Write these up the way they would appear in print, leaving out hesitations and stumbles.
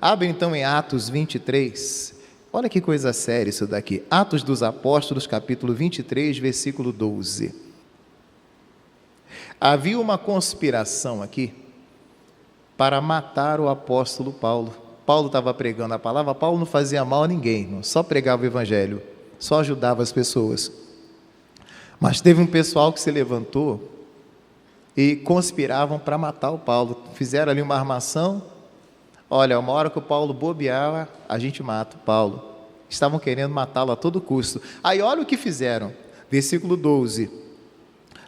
Abre então em Atos 23. Olha que coisa séria isso daqui. Atos dos Apóstolos, capítulo 23, versículo 12. Havia uma conspiração aqui para matar o apóstolo Paulo. Paulo estava pregando a palavra. Paulo não fazia mal a ninguém, só pregava o evangelho, só ajudava as pessoas. Mas teve um pessoal que se levantou e conspiravam para matar o Paulo. Fizeram ali uma armação. Olha, uma hora que o Paulo bobeava, a gente mata o Paulo. Estavam querendo matá-lo a todo custo. Aí olha o que fizeram, versículo 12.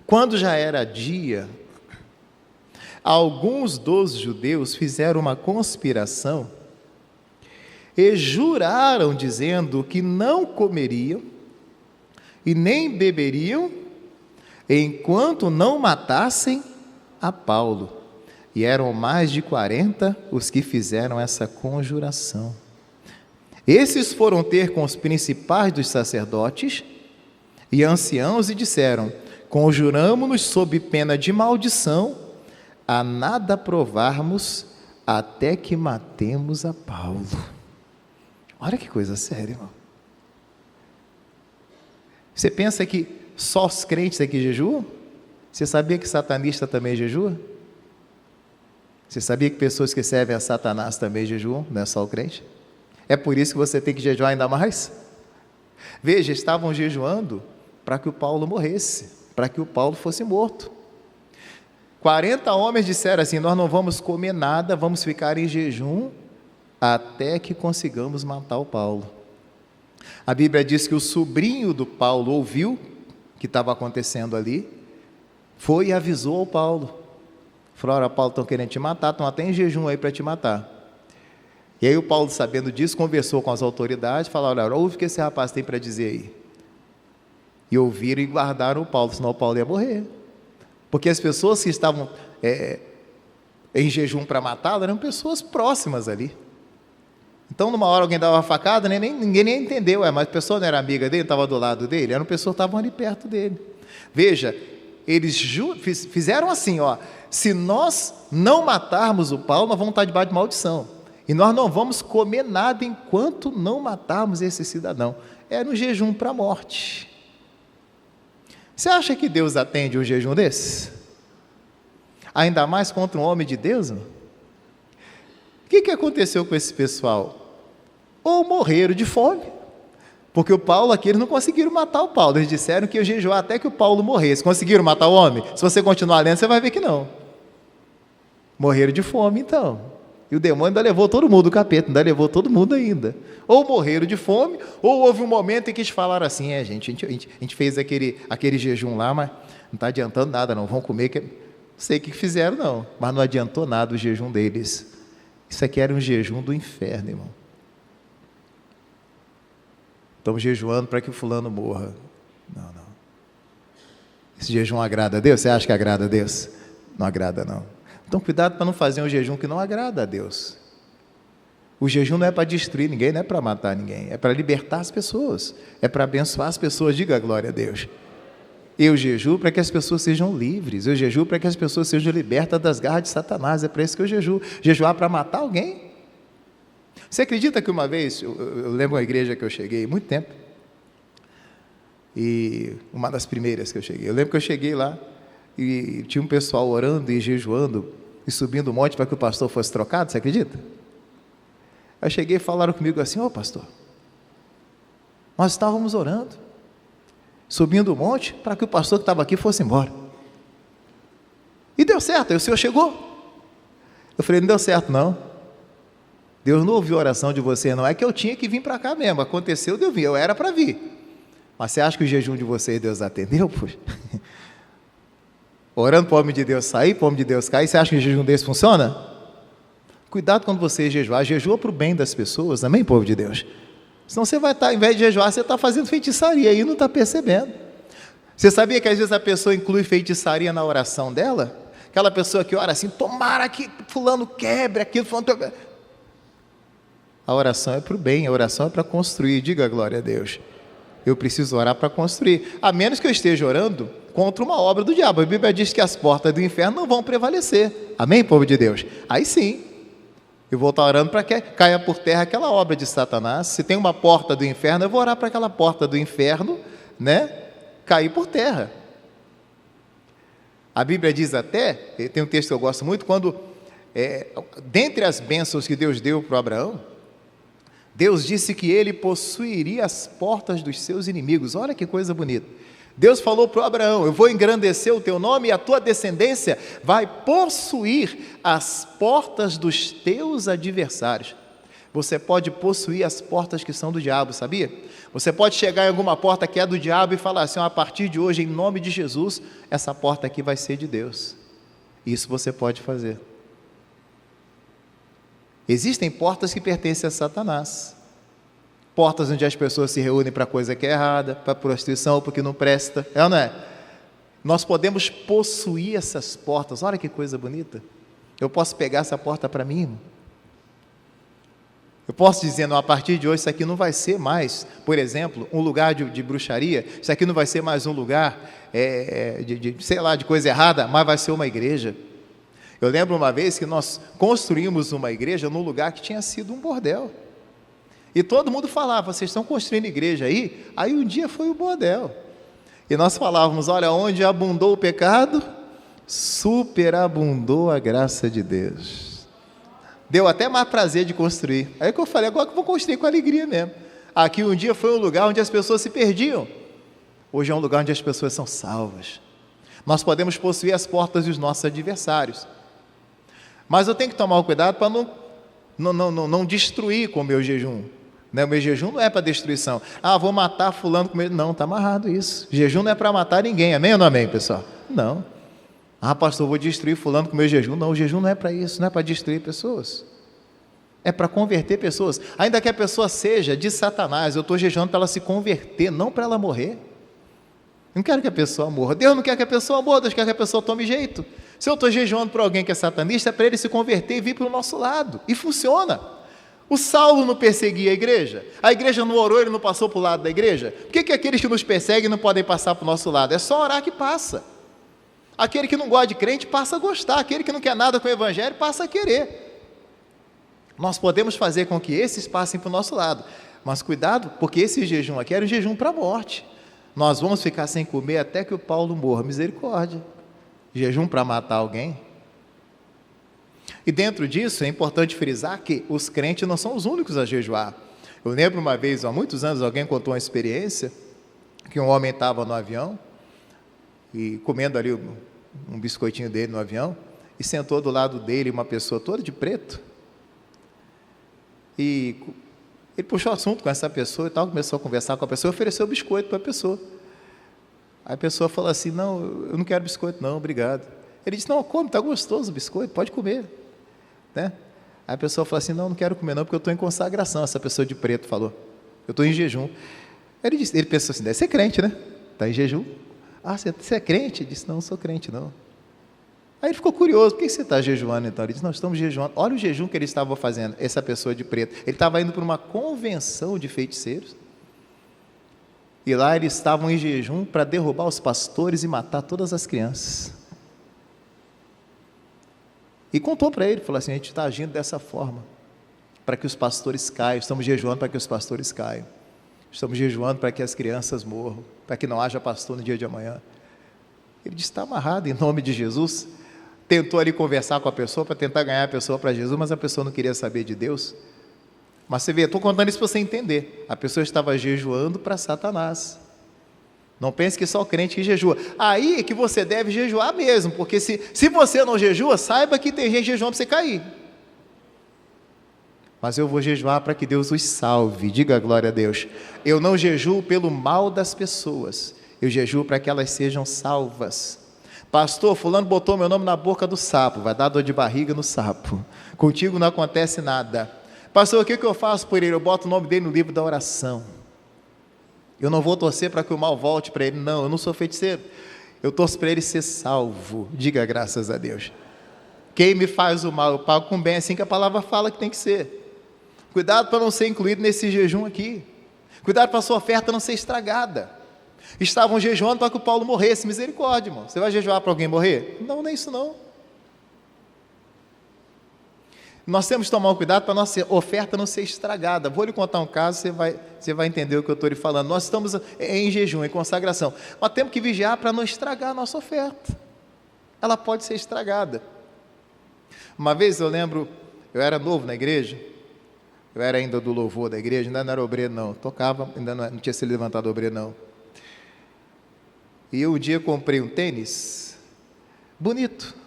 Quando já era dia, alguns dos judeus fizeram uma conspiração e juraram, dizendo que não comeriam e nem beberiam, enquanto não matassem a Paulo. E eram mais de 40 os que fizeram essa conjuração. Esses foram ter com os principais dos sacerdotes e anciãos e disseram: conjuramo-nos sob pena de maldição a nada provarmos até que matemos a Paulo. Olha que coisa séria, irmão. Você pensa que só os crentes aqui jejuam? Você sabia que satanista também jejua? Você sabia que pessoas que servem a Satanás também jejuam? Não é só o crente? É por isso que você tem que jejuar ainda mais? Veja, estavam jejuando para que o Paulo morresse, para que o Paulo fosse morto. 40 homens disseram assim: nós não vamos comer nada, vamos ficar em jejum até que consigamos matar o Paulo. A Bíblia diz que o sobrinho do Paulo ouviu o que estava acontecendo ali, foi e avisou ao Paulo. Falou: olha, Paulo, estão querendo te matar, estão até em jejum aí para te matar. E aí o Paulo, sabendo disso, conversou com as autoridades, falou: olha, ouve o que esse rapaz tem para dizer aí. E ouviram e guardaram o Paulo, senão o Paulo ia morrer. Porque as pessoas que estavam em jejum para matá-lo eram pessoas próximas ali. Então, numa hora alguém dava uma facada, ninguém nem entendeu, mas a pessoa não era amiga dele, estava do lado dele, eram pessoas que estavam ali perto dele. Veja, eles fizeram assim, ó: se nós não matarmos o Paulo, nós vamos estar debaixo de maldição, e nós não vamos comer nada enquanto não matarmos esse cidadão. Era um jejum para a morte. Você acha que Deus atende um jejum desse? Ainda mais contra um homem de Deus, não? O que aconteceu com esse pessoal? Ou morreram de fome, porque o Paulo aqui, eles não conseguiram matar o Paulo, eles disseram que iam jejuar até que o Paulo morresse. Conseguiram matar o homem? Se você continuar lendo, você vai ver que não. Morreram de fome então, e o demônio ainda levou todo mundo, o capeta ainda levou todo mundo ainda. Ou morreram de fome, ou houve um momento em que eles falaram assim: a gente fez aquele jejum lá, mas não está adiantando nada não, vão comer, não sei o que fizeram não, mas não adiantou nada o jejum deles. Isso aqui era um jejum do inferno, irmão. Estamos jejuando para que o fulano morra. Não. Esse jejum agrada a Deus? Você acha que agrada a Deus? Não agrada não. Então cuidado para não fazer um jejum que não agrada a Deus. O jejum não é para destruir ninguém, não é para matar ninguém, é para libertar as pessoas, é para abençoar as pessoas. Diga glória a Deus. Eu jejuo para que as pessoas sejam livres, eu jejuo para que as pessoas sejam libertas das garras de Satanás, é para isso que eu jejuo. Jejuar para matar alguém? Você acredita que uma vez, eu lembro uma igreja que eu cheguei, muito tempo, e uma das primeiras que eu cheguei, eu lembro que eu cheguei lá, e tinha um pessoal orando e jejuando, e subindo um monte para que o pastor fosse trocado, você acredita? Eu cheguei e falaram comigo assim: ô pastor, nós estávamos orando, subindo um monte para que o pastor que estava aqui fosse embora, e deu certo, aí o senhor chegou. Eu falei: não deu certo não, Deus não ouviu a oração de você não, é que eu tinha que vir para cá mesmo, aconteceu de eu vir, eu era para vir, mas você acha que o jejum de vocês Deus atendeu? Puxa. Orando para o homem de Deus sair, para o homem de Deus cair, você acha que o jejum desse funciona? Cuidado quando você jejuar, jejua para o bem das pessoas, amém, povo de Deus? Senão você vai estar, ao invés de jejuar, você está fazendo feitiçaria e não está percebendo. Você sabia que às vezes a pessoa inclui feitiçaria na oração dela? Aquela pessoa que ora assim: tomara que fulano quebre aquilo, fulano... A oração é para o bem, a oração é para construir. Diga glória a Deus. Eu preciso orar para construir, a menos que eu esteja orando contra uma obra do diabo. A Bíblia diz que as portas do inferno não vão prevalecer, amém, povo de Deus? Aí sim. Eu vou estar orando para que caia por terra aquela obra de Satanás. Se tem uma porta do inferno, eu vou orar para aquela porta do inferno, né, cair por terra. A Bíblia diz até, tem um texto que eu gosto muito, quando, dentre as bênçãos que Deus deu para Abraão, Deus disse que ele possuiria as portas dos seus inimigos. Olha que coisa bonita. Deus falou para Abraão: eu vou engrandecer o teu nome e a tua descendência vai possuir as portas dos teus adversários. Você pode possuir as portas que são do diabo, sabia? Você pode chegar em alguma porta que é do diabo e falar assim: a partir de hoje, em nome de Jesus, essa porta aqui vai ser de Deus. Isso você pode fazer. Existem portas que pertencem a Satanás. Portas onde as pessoas se reúnem para coisa que é errada, para prostituição, porque não presta, é ou não é? Nós podemos possuir essas portas. Olha que coisa bonita. Eu posso pegar essa porta para mim, irmão. Eu posso dizer: não, a partir de hoje isso aqui não vai ser mais, por exemplo, um lugar de bruxaria, isso aqui não vai ser mais um lugar sei lá, de coisa errada, mas vai ser uma igreja. Eu lembro uma vez que nós construímos uma igreja num lugar que tinha sido um bordel. E todo mundo falava: vocês estão construindo igreja aí? Aí um dia foi o bordel. E nós falávamos: olha, onde abundou o pecado, superabundou a graça de Deus. Deu até mais prazer de construir. Aí que eu falei: agora que eu vou construir com alegria mesmo. Aqui um dia foi um lugar onde as pessoas se perdiam. Hoje é um lugar onde as pessoas são salvas. Nós podemos possuir as portas dos nossos adversários. Mas eu tenho que tomar cuidado para não destruir com o meu jejum. O meu jejum não é para destruição. Vou matar fulano com medo. Não, está amarrado isso. Jejum não é para matar ninguém. Amém ou não amém, pessoal? Não. Pastor, vou destruir fulano com o meu jejum. Não, o jejum não é para isso. Não é para destruir pessoas. É para converter pessoas. Ainda que a pessoa seja de Satanás, eu estou jejuando para ela se converter, não para ela morrer. Não quero que a pessoa morra. Deus não quer que a pessoa morra, Deus quer que a pessoa tome jeito. Se eu estou jejuando para alguém que é satanista, é para ele se converter e vir para o nosso lado. E funciona. O Saulo não perseguia a igreja não orou, ele não passou para o lado da igreja. Por que aqueles que nos perseguem não podem passar para o nosso lado? É só orar que passa. Aquele que não gosta de crente passa a gostar, aquele que não quer nada com o evangelho passa a querer. Nós podemos fazer com que esses passem para o nosso lado, mas cuidado, porque esse jejum aqui era um jejum para a morte. Nós vamos ficar sem comer até que o Paulo morra. Misericórdia. Jejum para matar alguém. E dentro disso é importante frisar que os crentes não são os únicos a jejuar. Eu lembro uma vez, há muitos anos, alguém contou uma experiência que um homem estava no avião e comendo ali um biscoitinho dele no avião, e sentou do lado dele uma pessoa toda de preto, e ele puxou assunto com essa pessoa e tal, começou a conversar com a pessoa, ofereceu o biscoito para a pessoa. Aí a pessoa falou assim: não, eu não quero biscoito não, obrigado. Ele disse: não, come, está gostoso o biscoito, pode comer, né? Aí a pessoa falou assim: não quero comer não, porque eu estou em consagração. Essa pessoa de preto falou: eu estou em jejum. Ele pensou assim: deve ser crente, né? Está em jejum. Você é crente? Ele disse: não sou crente não. Aí ele ficou curioso: por que você está jejuando então? Ele disse: nós estamos jejuando. Olha o jejum que ele estava fazendo, essa pessoa de preto. Ele estava indo para uma convenção de feiticeiros, e lá eles estavam em jejum para derrubar os pastores e matar todas as crianças. E contou para ele, falou assim: a gente está agindo dessa forma, para que os pastores caiam, estamos jejuando para que os pastores caiam, estamos jejuando para que as crianças morram, para que não haja pastor no dia de amanhã. Ele disse: está amarrado em nome de Jesus. Tentou ali conversar com a pessoa, para tentar ganhar a pessoa para Jesus, mas a pessoa não queria saber de Deus. Mas você vê, estou contando isso para você entender, a pessoa estava jejuando para Satanás. Não pense que só o crente que jejua. Aí é que você deve jejuar mesmo, porque se você não jejua, saiba que tem gente jejuando para você cair. Mas eu vou jejuar para que Deus os salve. Diga glória a Deus. Eu não jejuo pelo mal das pessoas, eu jejuo para que elas sejam salvas. Pastor, fulano botou meu nome na boca do sapo, vai dar dor de barriga no sapo. Contigo não acontece nada. Pastor, o que eu faço por ele? Eu boto o nome dele no livro da oração. Eu não vou torcer para que o mal volte para ele, não, eu não sou feiticeiro. Eu torço para ele ser salvo. Diga graças a Deus. Quem me faz o mal, eu pago com bem, assim que a palavra fala que tem que ser. Cuidado para não ser incluído nesse jejum aqui. Cuidado para a sua oferta não ser estragada. Estavam jejuando para que o Paulo morresse. Misericórdia, irmão. Você vai jejuar para alguém morrer? Não, nem isso não. Nós temos que tomar um cuidado para a nossa oferta não ser estragada. Vou lhe contar um caso, você vai entender o que eu estou lhe falando. Nós estamos em jejum, em consagração, mas temos que vigiar para não estragar a nossa oferta. Ela pode ser estragada. Uma vez eu lembro, eu era novo na igreja, eu era ainda do louvor da igreja, ainda não era obreiro não, tocava, ainda não tinha sido levantado obreiro não. E eu um dia comprei um tênis, bonito,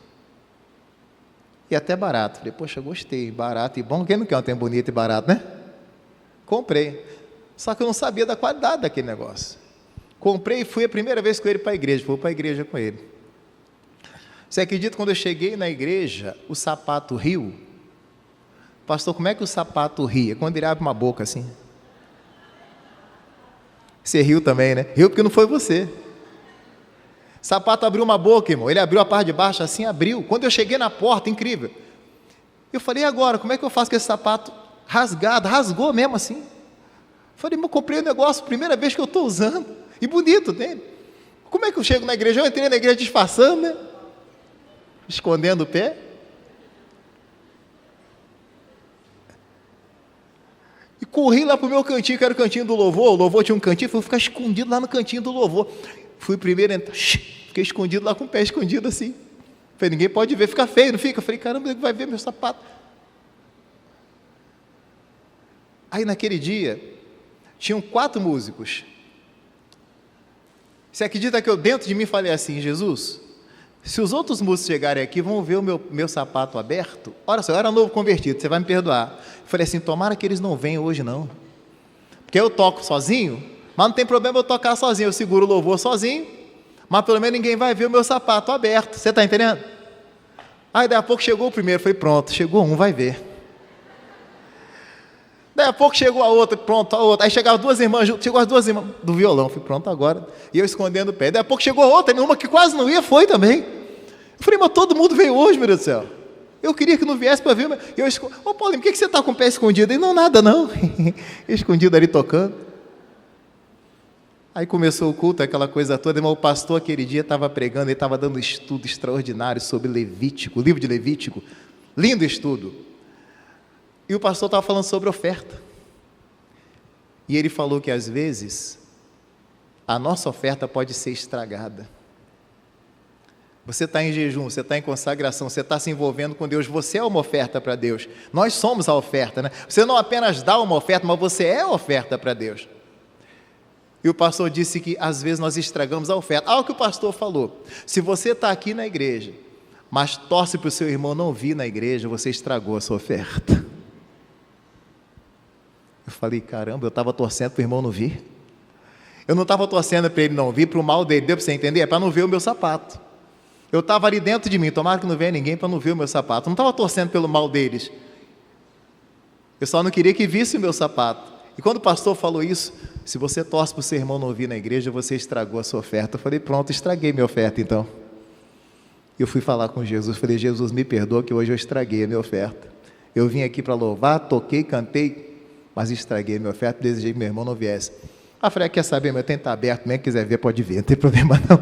e até barato. Falei, poxa, gostei, barato e bom. Quem não quer um tênis bonito e barato, né? Comprei. Só que eu não sabia da qualidade daquele negócio. Comprei e fui a primeira vez com ele para a igreja. Fui para a igreja com ele. Você acredita, quando eu cheguei na igreja, o sapato riu? Pastor, como é que o sapato ria? Quando ele abre uma boca assim. Você riu também, né? Riu porque não foi você. O sapato abriu uma boca, irmão. Ele abriu a parte de baixo, assim, abriu. Quando eu cheguei na porta, incrível. Eu falei, e agora? Como é que eu faço com esse sapato rasgado? Rasgou mesmo assim. Falei, eu comprei um negócio, primeira vez que eu estou usando. E bonito dele. Como é que eu chego na igreja? Eu entrei na igreja disfarçando, né? Escondendo o pé. E corri lá para o meu cantinho, que era o cantinho do louvor. O louvor tinha um cantinho, fui ficar escondido lá no cantinho do louvor. Fui primeiro entrar, fiquei escondido lá com o pé escondido assim. Falei, ninguém pode ver, fica feio, não fica? Falei, caramba, vai ver meu sapato. Aí naquele dia, tinham 4 músicos. Você acredita que eu dentro de mim falei assim, Jesus, se os outros músicos chegarem aqui, vão ver o meu sapato aberto. Olha só, eu era novo convertido, você vai me perdoar. Eu falei assim, tomara que eles não venham hoje não. Porque eu toco sozinho, mas não tem problema eu tocar sozinho, eu seguro o louvor sozinho, mas pelo menos ninguém vai ver o meu sapato aberto. Você está entendendo? Aí daí a pouco chegou o primeiro, falei, pronto, chegou um, vai ver. Daí a pouco chegou a outra, pronto, a outra. Aí chegaram 2 irmãs junto, chegou as 2 irmãs do violão, falei, pronto agora. E eu escondendo o pé. Daí a pouco chegou a outra, uma que quase não ia, foi também. Eu falei, mas todo mundo veio hoje, meu Deus do céu. Eu queria que não viesse para ver, mas eu escondi. Ô Paulinho, por que você está com o pé escondido? Ele, não, nada não. Escondido ali tocando. Aí começou o culto, aquela coisa toda, irmão, o pastor aquele dia estava pregando, ele estava dando um estudo extraordinário sobre Levítico, o livro de Levítico, lindo estudo, e o pastor estava falando sobre oferta, e ele falou que às vezes, a nossa oferta pode ser estragada. Você está em jejum, você está em consagração, você está se envolvendo com Deus, você é uma oferta para Deus, nós somos a oferta, né? Você não apenas dá uma oferta, mas você é a oferta para Deus. E o pastor disse que às vezes nós estragamos a oferta. Olha o que o pastor falou, se você está aqui na igreja, mas torce para o seu irmão não vir na igreja, você estragou a sua oferta. Eu falei, caramba, eu estava torcendo para o irmão não vir. Eu não estava torcendo para ele não vir, para o mal dele, deu para você entender? É para não ver o meu sapato. Eu estava ali dentro de mim, tomara que não venha ninguém para não ver o meu sapato. Eu não estava torcendo pelo mal deles. Eu só não queria que visse o meu sapato. E quando o pastor falou isso, se você torce para o seu irmão não vir na igreja, você estragou a sua oferta. Eu falei, pronto, estraguei minha oferta então. Eu fui falar com Jesus, falei, Jesus, me perdoa que hoje eu estraguei a minha oferta. Eu vim aqui para louvar, toquei, cantei, mas estraguei a minha oferta, desejei que meu irmão não viesse. Ah, falei, quer saber, meu tempo está aberto, nem quiser ver, pode ver, não tem problema não.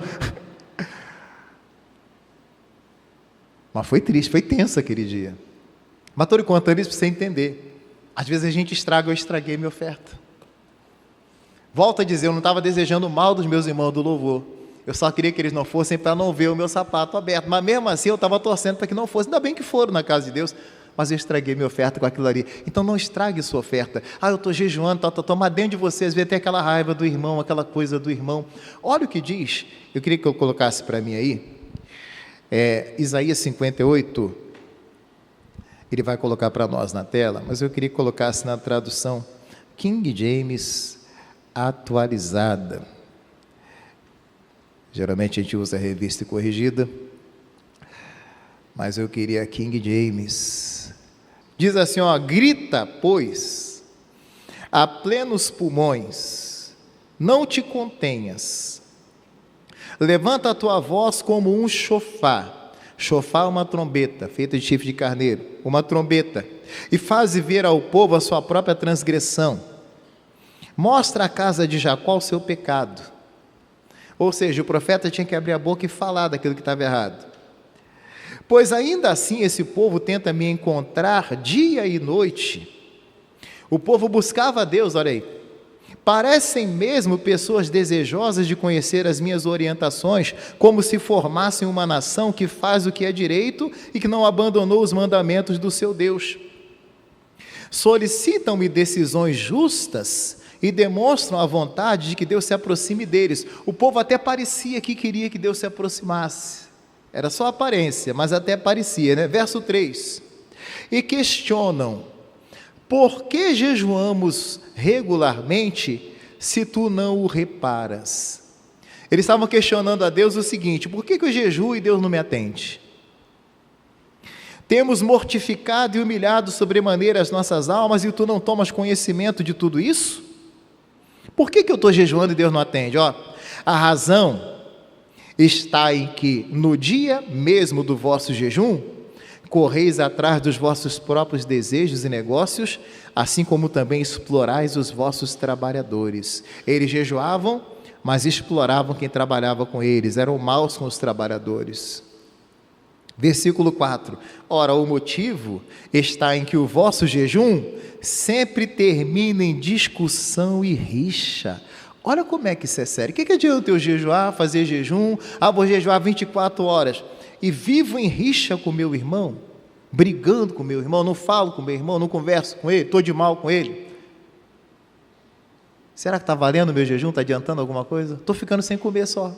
Mas foi triste, foi tenso aquele dia. Mas estou lhe contando isso para você entender. Às vezes a gente estraga, eu estraguei minha oferta. Volto a dizer, eu não estava desejando o mal dos meus irmãos do louvor. Eu só queria que eles não fossem para não ver o meu sapato aberto. Mas mesmo assim eu estava torcendo para que não fosse. Ainda bem que foram na casa de Deus, mas eu estraguei minha oferta com aquilo ali. Então não estrague sua oferta. Ah, eu estou jejuando, mas dentro de você às vezes tem aquela raiva do irmão, aquela coisa do irmão. Olha o que diz, eu queria que eu colocasse para mim aí, Isaías 58, ele vai colocar para nós na tela, mas eu queria que colocasse na tradução King James atualizada. Geralmente a gente usa a revista corrigida, mas eu queria King James. Diz assim, ó, grita, pois, a plenos pulmões, não te contenhas, levanta a tua voz como um chofar. Chofar é uma trombeta, feita de chifre de carneiro, uma trombeta, e faze ver ao povo a sua própria transgressão. Mostra à casa de Jacó o seu pecado. Ou seja, o profeta tinha que abrir a boca e falar daquilo que estava errado. Pois ainda assim esse povo tenta me encontrar dia e noite. O povo buscava a Deus, olha aí. Parecem mesmo pessoas desejosas de conhecer as minhas orientações, como se formassem uma nação que faz o que é direito e que não abandonou os mandamentos do seu Deus. Solicitam-me decisões justas e demonstram a vontade de que Deus se aproxime deles. O povo até parecia que queria que Deus se aproximasse. Era só aparência, mas até parecia, né? Verso 3. E questionam: por que jejuamos regularmente se tu não o reparas? Eles estavam questionando a Deus o seguinte: por que eu jejuo e Deus não me atende? Temos mortificado e humilhado sobremaneira as nossas almas e tu não tomas conhecimento de tudo isso? Por que eu estou jejuando e Deus não atende? A razão está em que no dia mesmo do vosso jejum, correis atrás dos vossos próprios desejos e negócios, assim como também explorais os vossos trabalhadores. Eles jejuavam, mas exploravam quem trabalhava com eles, eram maus com os trabalhadores. Versículo 4. Ora, o motivo está em que o vosso jejum sempre termina em discussão e rixa. Olha como é que isso é sério. O que adianta eu jejuar, fazer jejum? Vou jejuar 24 horas. E vivo em rixa com meu irmão, brigando com meu irmão, não falo com meu irmão, não converso com ele, estou de mal com ele. Será que está valendo o meu jejum? Está adiantando alguma coisa? Estou ficando sem comer só.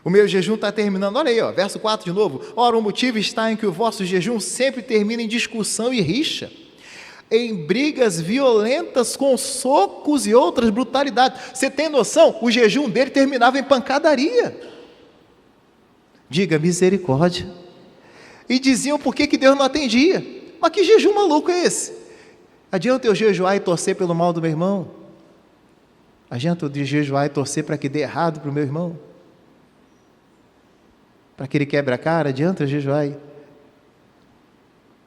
O meu jejum está terminando. Olha aí, verso 4 de novo. Ora, o motivo está em que o vosso jejum sempre termina em discussão e rixa, em brigas violentas com socos e outras brutalidades. Você tem noção? O jejum dele terminava em pancadaria. Diga misericórdia. E diziam por que Deus não atendia. Mas que jejum maluco é esse? Adianta eu jejuar e torcer pelo mal do meu irmão? Adianta eu jejuar e torcer para que dê errado para o meu irmão? Para que ele quebre a cara? Adianta eu jejuar aí?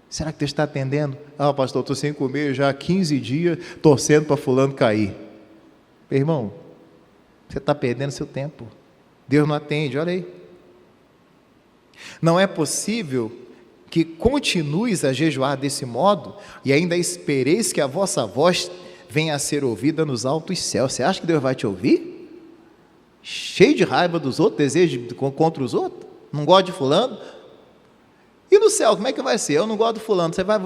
Será que Deus está atendendo? Pastor, estou sem comer já há 15 dias, torcendo para fulano cair. Meu irmão, você está perdendo seu tempo. Deus não atende, olha aí. Não é possível que continues a jejuar desse modo e ainda espereis que a vossa voz venha a ser ouvida nos altos céus. Você acha que Deus vai te ouvir? Cheio de raiva dos outros, desejo contra os outros? Não gosta de fulano? E no céu, como é que vai ser? Eu não gosto do fulano. Você vai,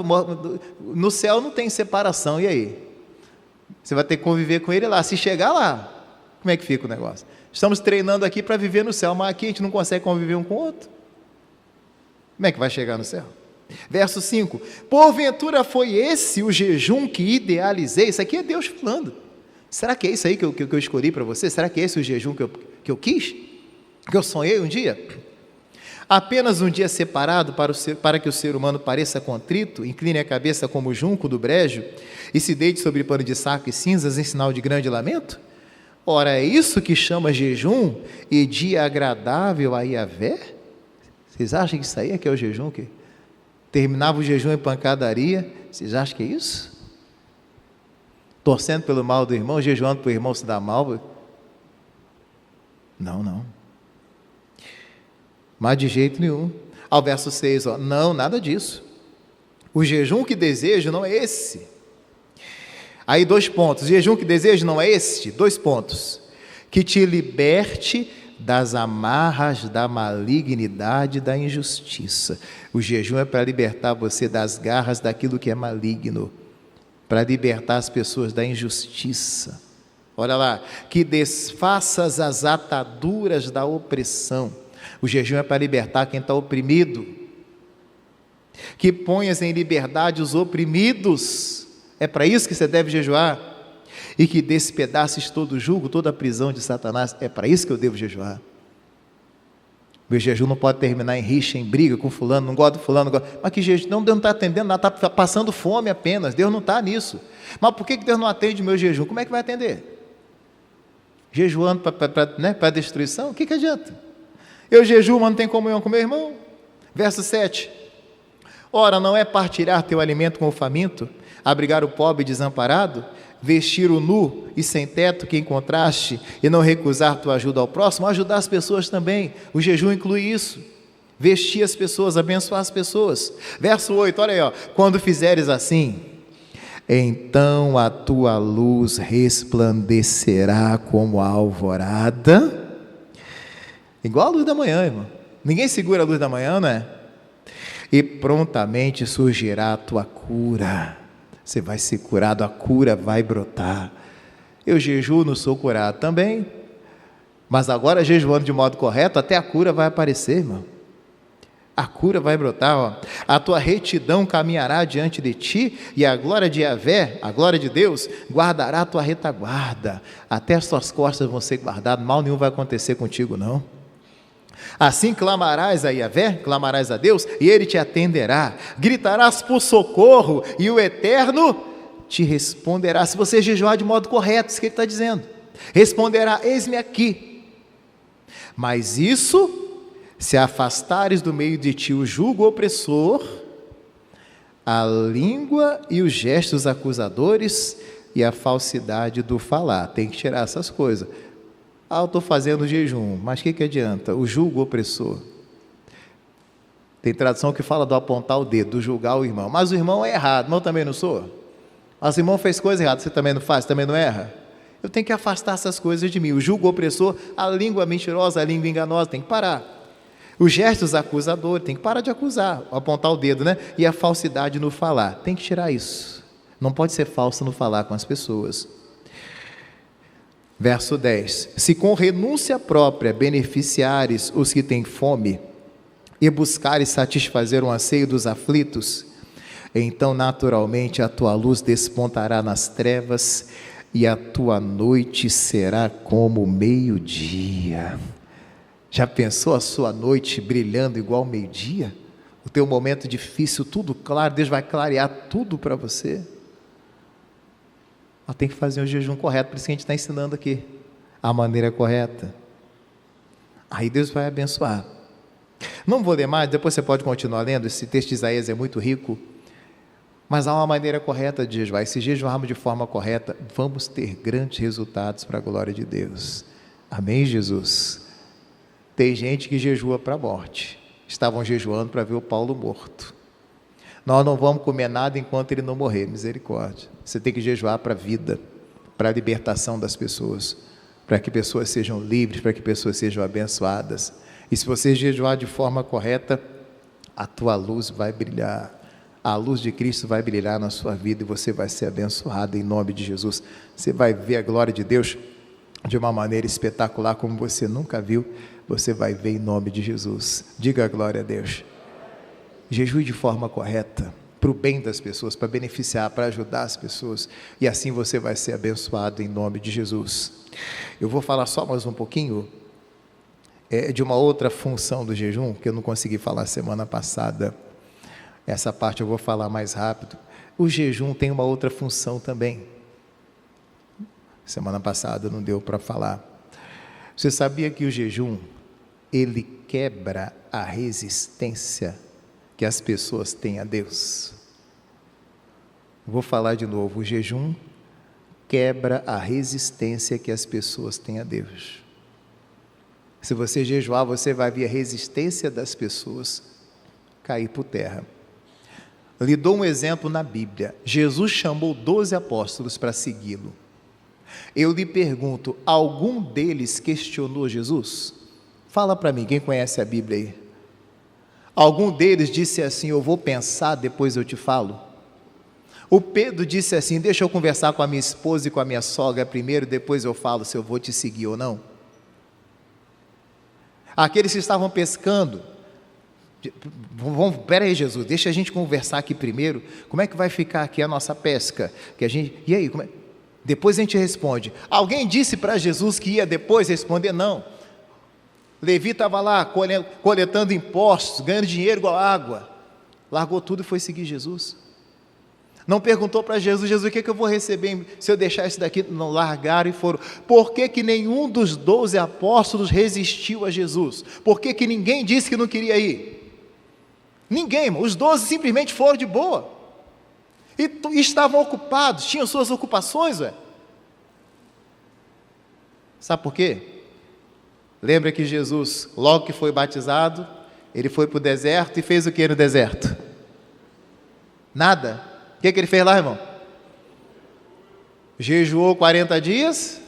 no céu não tem separação, e aí? Você vai ter que conviver com ele lá. Se chegar lá, como é que fica o negócio? Estamos treinando aqui para viver no céu, mas aqui a gente não consegue conviver um com o outro. Como é que vai chegar no céu? Verso 5. Porventura foi esse o jejum que idealizei? Isso aqui é Deus falando. Será que é isso aí que eu escolhi para você? Será que é esse o jejum que eu quis? Que eu sonhei um dia? Apenas um dia separado para que o ser humano pareça contrito, incline a cabeça como o junco do brejo e se deite sobre pano de saco e cinzas em sinal de grande lamento? Ora, é isso que chama jejum e dia agradável a Yahvé? Vocês acham que isso aí é que é o jejum? Que terminava o jejum em pancadaria? Vocês acham que é isso? Torcendo pelo mal do irmão, jejuando para o irmão se dar mal? Não. Mas de jeito nenhum. Ao verso 6, não, nada disso. O jejum que desejo não é esse. Aí 2 pontos. O jejum que desejo não é este? 2 pontos. Que te liberte das amarras da malignidade e da injustiça. O jejum é para libertar você das garras daquilo que é maligno, para libertar as pessoas da injustiça. Olha lá, que desfaças as ataduras da opressão. O jejum é para libertar quem está oprimido, que ponhas em liberdade os oprimidos. É para isso que você deve jejuar. E que despedaces todo o jugo, toda a prisão de Satanás. É para isso que eu devo jejuar. Meu jejum não pode terminar em rixa, em briga com fulano, não gosto do fulano, não gosto. Mas que jejum? Não, Deus não está atendendo nada, está passando fome apenas. Deus não está nisso. Mas por que Deus não atende o meu jejum? Como é que vai atender? Jejuando para destruição? O que adianta? Eu jejuo, mas não tenho comunhão com meu irmão. Verso 7. Ora, não é partilhar teu alimento com o faminto, abrigar o pobre e desamparado, vestir o nu e sem teto que encontraste e não recusar tua ajuda ao próximo? Ajudar as pessoas também. O jejum inclui isso. vestir as pessoas, abençoar as pessoas. Verso 8, olha aí, ó. Quando fizeres assim, então a tua luz resplandecerá como a alvorada, igual a luz da manhã, irmão. Ninguém segura a luz da manhã, não é? E prontamente surgirá a tua cura. Você vai ser curado, a cura vai brotar. Eu jejuo, não sou curado também, mas agora jejuando de modo correto, até a cura vai aparecer, irmão. A cura vai brotar, ó. A tua retidão caminhará diante de ti, e a glória de Yahvé, a glória de Deus, guardará a tua retaguarda. Até as tuas costas vão ser guardadas, mal nenhum vai acontecer contigo, não. Assim clamarás a Yahvé, clamarás a Deus, e Ele te atenderá. Gritarás por socorro, e o Eterno te responderá. Se você jejuar de modo correto, isso que Ele está dizendo. Responderá, eis-me aqui. Mas isso, se afastares do meio de ti o jugo opressor, a língua e os gestos acusadores e a falsidade do falar. Tem que tirar essas coisas. Eu estou fazendo jejum, mas o que adianta? O jugo opressor. Tem tradução que fala do apontar o dedo, do julgar o irmão. Mas o irmão é errado, mas eu também não sou. Mas o irmão fez coisa errada, você também não faz, você também não erra? Eu tenho que afastar essas coisas de mim. O jugo opressor, a língua mentirosa, a língua enganosa, tem que parar. Os gestos acusadores, tem que parar de acusar, apontar o dedo, né? E a falsidade no falar, tem que tirar isso. Não pode ser falso no falar com as pessoas. Verso 10, se com renúncia própria beneficiares os que têm fome, e buscares satisfazer o anseio dos aflitos, então naturalmente a tua luz despontará nas trevas, e a tua noite será como o meio-dia. Já pensou a sua noite brilhando igual ao meio-dia? O teu momento difícil, tudo claro, Deus vai clarear tudo para você. Mas tem que fazer o jejum correto, por isso que a gente está ensinando aqui, a maneira correta. Aí Deus vai abençoar. Não vou ler mais, depois você pode continuar lendo, esse texto de Isaías é muito rico, mas há uma maneira correta de jejuar, e se jejuarmos de forma correta, vamos ter grandes resultados para a glória de Deus. Amém, Jesus? Tem gente que jejua para a morte, estavam jejuando para ver o Paulo morto. Nós não vamos comer nada enquanto ele não morrer, misericórdia. Você tem que jejuar para a vida, para a libertação das pessoas, para que pessoas sejam livres, para que pessoas sejam abençoadas. E se você jejuar de forma correta, a tua luz vai brilhar, a luz de Cristo vai brilhar na sua vida e você vai ser abençoado em nome de Jesus. Você vai ver a glória de Deus de uma maneira espetacular como você nunca viu, você vai ver em nome de Jesus. Diga a glória a Deus. Jejue de forma correta, para o bem das pessoas, para beneficiar, para ajudar as pessoas, e assim você vai ser abençoado em nome de Jesus. Eu vou falar só mais um pouquinho de uma outra função do jejum, que eu não consegui falar semana passada. Essa parte eu vou falar mais rápido. O jejum tem uma outra função também. Semana passada não deu para falar. Você sabia que o jejum, ele quebra a resistência que as pessoas têm a Deus? Vou falar de novo, o jejum quebra a resistência que as pessoas têm a Deus. Se você jejuar, você vai ver a resistência das pessoas cair por terra. Eu lhe dou um exemplo na Bíblia. Jesus chamou 12 apóstolos para segui-lo. Eu lhe pergunto, algum deles questionou Jesus? Fala para mim, quem conhece a Bíblia aí? Algum deles disse assim, eu vou pensar, depois eu te falo? O Pedro disse assim, deixa eu conversar com a minha esposa e com a minha sogra primeiro, depois eu falo se eu vou te seguir ou não. Aqueles que estavam pescando, peraí Jesus, deixa a gente conversar aqui primeiro, como é que vai ficar aqui a nossa pesca? E aí, depois a gente responde. Alguém disse para Jesus que ia depois responder? Não. Levi estava lá coletando impostos, ganhando dinheiro igual água, largou tudo e foi seguir Jesus. Não perguntou para Jesus, Jesus, o que eu vou receber se eu deixar isso daqui? Não, largaram e foram. Por que nenhum dos 12 apóstolos resistiu a Jesus? Por que ninguém disse que não queria ir? Ninguém, os 12 simplesmente foram de boa, e estavam ocupados, tinham suas ocupações, sabe por quê? Lembra que Jesus, logo que foi batizado, Ele foi para o deserto e fez o que no deserto? Nada. O que ele fez lá, irmão? Jejuou 40 dias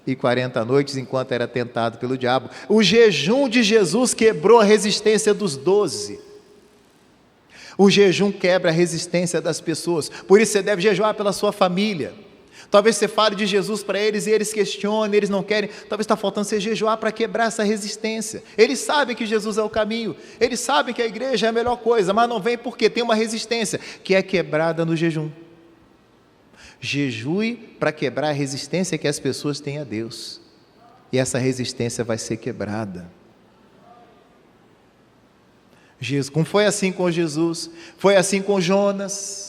e 40 noites enquanto era tentado pelo diabo. O jejum de Jesus quebrou a resistência dos 12. O jejum quebra a resistência das pessoas. Por isso você deve jejuar pela sua família. Talvez você fale de Jesus para eles e eles questionem, eles não querem. Talvez está faltando você jejuar para quebrar essa resistência. Eles sabem que Jesus é o caminho. Eles sabem que a igreja é a melhor coisa, mas não vem porque tem uma resistência que é quebrada no jejum. Jejue para quebrar a resistência que as pessoas têm a Deus. E essa resistência vai ser quebrada. Como foi assim com Jesus, foi assim com Jonas.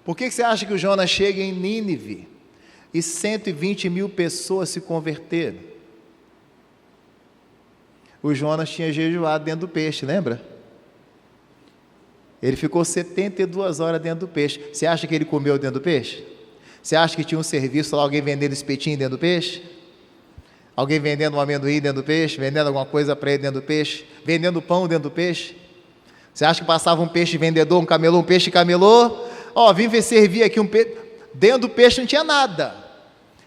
Por que você acha que o Jonas chega em Nínive e 120 mil pessoas se converteram? O Jonas tinha jejuado dentro do peixe, lembra? Ele ficou 72 horas dentro do peixe. Você acha que ele comeu dentro do peixe? Você acha que tinha um serviço lá, alguém vendendo espetinho dentro do peixe? Alguém vendendo um amendoim dentro do peixe? Vendendo alguma coisa para ele dentro do peixe? Vendendo pão dentro do peixe? Você acha que passava um peixe vendedor, um camelô, um peixe camelô? Vim servir aqui um peixe. Dentro do peixe não tinha nada.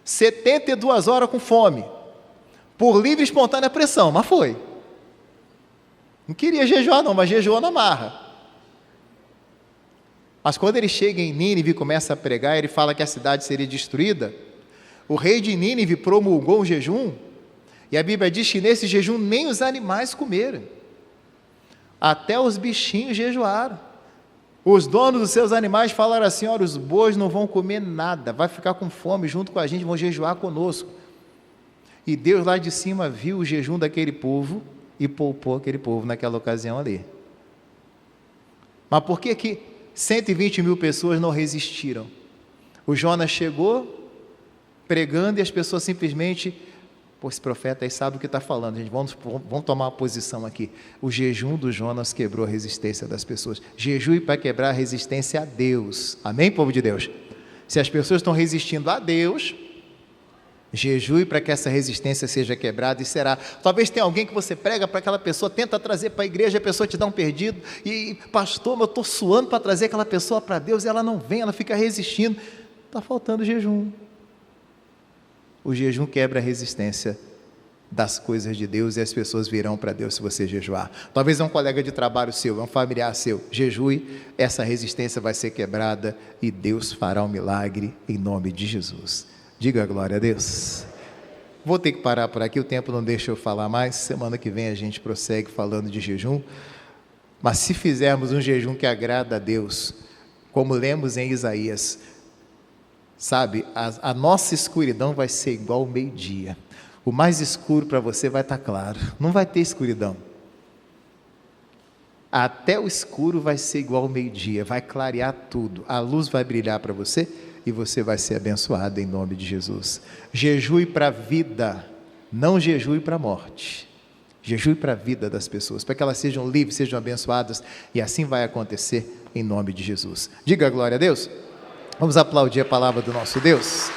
72 horas com fome. Por livre e espontânea pressão, mas foi. Não queria jejuar não, mas jejuou na marra. Mas quando ele chega em Nínive e começa a pregar, ele fala que a cidade seria destruída. O rei de Nínive promulgou um jejum, e a Bíblia diz que nesse jejum nem os animais comeram. Até os bichinhos jejuaram. Os donos dos seus animais falaram assim: olha, os bois não vão comer nada, vai ficar com fome junto com a gente, vão jejuar conosco. E Deus lá de cima viu o jejum daquele povo e poupou aquele povo naquela ocasião ali. Mas por que 120 mil pessoas não resistiram? O Jonas chegou pregando e as pessoas simplesmente, esse profeta aí sabe o que está falando, gente, vamos tomar uma posição aqui. O jejum do Jonas quebrou a resistência das pessoas. Jejue para quebrar a resistência a Deus. Amém, povo de Deus? Se as pessoas estão resistindo a Deus, jejue para que essa resistência seja quebrada, e será. Talvez tenha alguém que você prega para aquela pessoa, tenta trazer para a igreja, a pessoa te dá um perdido, e pastor, eu estou suando para trazer aquela pessoa para Deus, e ela não vem, ela fica resistindo. Está faltando jejum. O jejum quebra a resistência das coisas de Deus, e as pessoas virão para Deus se você jejuar. Talvez é um colega de trabalho seu, é um familiar seu. Jejue, essa resistência vai ser quebrada e Deus fará um milagre em nome de Jesus. Diga glória a Deus. Vou ter que parar por aqui, o tempo não deixa eu falar mais. Semana que vem a gente prossegue falando de jejum. Mas se fizermos um jejum que agrada a Deus, como lemos em Isaías, sabe, a nossa escuridão vai ser igual ao meio-dia. O mais escuro para você vai estar claro, não vai ter escuridão. Até o escuro vai ser igual ao meio-dia, vai clarear tudo, a luz vai brilhar para você e você vai ser abençoado em nome de Jesus. Jejue para a vida, não jejue para a morte. Jejue para a vida das pessoas, para que elas sejam livres, sejam abençoadas, e assim vai acontecer em nome de Jesus. Diga glória a Deus. Vamos aplaudir a palavra do nosso Deus.